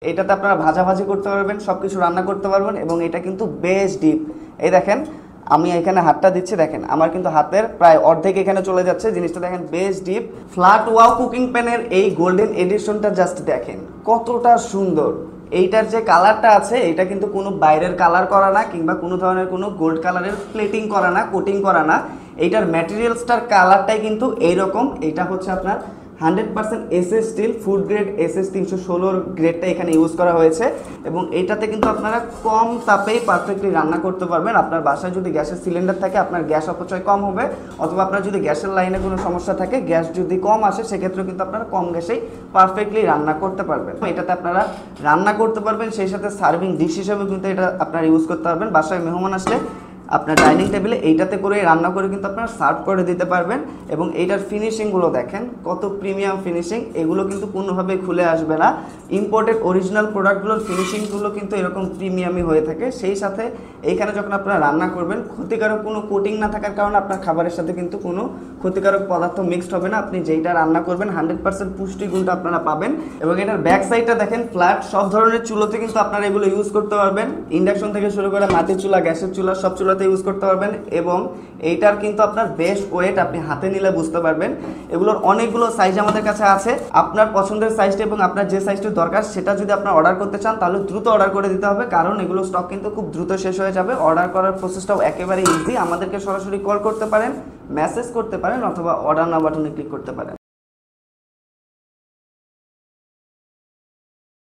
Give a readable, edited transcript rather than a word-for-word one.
এটাতে আপনারা ভাজাভাজি করতে পারবেন, সবকিছু রান্না করতে পারবেন এবং এটা কিন্তু বেশ ডিপ। এই দেখেন আমি এখানে হাতটা দিচ্ছি, দেখেন আমার কিন্তু হাতের প্রায় অর্ধেক এখানে চলে যাচ্ছে। জিনিসটা দেখেন বেশ ডিপ। ফ্ল্যাট ওয়াও কুকিং প্যানের এই গোল্ডেন এডিশনটা জাস্ট দেখেন কতটা সুন্দর। এইটার যে কালারটা আছে এটা কিন্তু কোনো বাইরের কালার করা না কিংবা কোনো ধরনের কোনো গোল্ড কালারের প্লেটিং করা না, কোটিং করা না। এইটার ম্যাটেরিয়ালসটার কালারটাই কিন্তু এইরকম। এটা হচ্ছে আপনার 100% SS still food grade SS 316 গ্রেডটা এখানে ইউজ করা হয়েছে এবং এইটাতে কিন্তু আপনারা কম তাপেই পারফেক্টলি রান্না করতে পারবেন। আপনার বাসায় যদি গ্যাসের সিলিন্ডার থাকে আপনার গ্যাস অপচয় কম হবে, অথবা আপনার যদি গ্যাসের লাইনে কোনো সমস্যা থাকে, গ্যাস যদি কম আসে সেক্ষেত্রে কিন্তু আপনারা কম গ্যাসেই পারফেক্টলি রান্না করতে পারবেন। এটাতে আপনারা রান্না করতে পারবেন, সেই সাথে সার্ভিং ডিশ হিসেবে কিন্তু এটা আপনারা ইউজ করতে পারবেন। বাসায় মেহমান আসলে আপনার ডাইনিং টেবিলে এইটাতে করে রান্না করে কিন্তু আপনারা সার্ভ করে দিতে পারবেন। এবং এইটার ফিনিশিংগুলো দেখেন কত প্রিমিয়াম ফিনিশিং, এগুলো কিন্তু কোনোভাবে খুলে আসবে না। ইম্পোর্টেড অরিজিনাল প্রোডাক্টগুলোর ফিনিশিংগুলো কিন্তু এরকম প্রিমিয়ামই হয়ে থাকে। সেই সাথে এইখানে যখন আপনারা রান্না করবেন ক্ষতিকারক কোনো কোটিং না থাকার কারণে আপনার খাবারের সাথে কিন্তু কোনো ক্ষতিকারক পদার্থ মিক্সড হবে না। আপনি যেইটা রান্না করবেন 100% পুষ্টিগুণটা আপনারা পাবেন। এবং এটার ব্যাক সাইডটা দেখেন ফ্ল্যাট, সব ধরনের চুলোতে কিন্তু আপনারা এগুলো ইউজ করতে পারবেন। ইন্ডাকশন থেকে শুরু করে মাটির চুলা, গ্যাসের চুলা, সব চুলাতে ইউজ করতে পারবেন। এবং এইটার কিন্তু আপনার বেশ ওয়েট, আপনি হাতে নিলে বুঝতে পারবেন। এগুলোর অনেকগুলো সাইজ আমাদের কাছে আছে। আপনার পছন্দের সাইজটা এবং আপনার যে সাইজটা দরকার সেটা যদি আপনার অর্ডার করতে চান তাহলে দ্রুত অর্ডার করে দিতে হবে, কারণ এগুলো স্টক কিন্তু খুব দ্রুত শেষ হয়ে যাবে। অর্ডার করার প্রসেসটাও একেবারে ইজি। আমাদেরকে সরাসরি কল করতে পারেন, মেসেজ করতে পারেন অথবা অর্ডার নাও বাটনে ক্লিক করতে পারেন।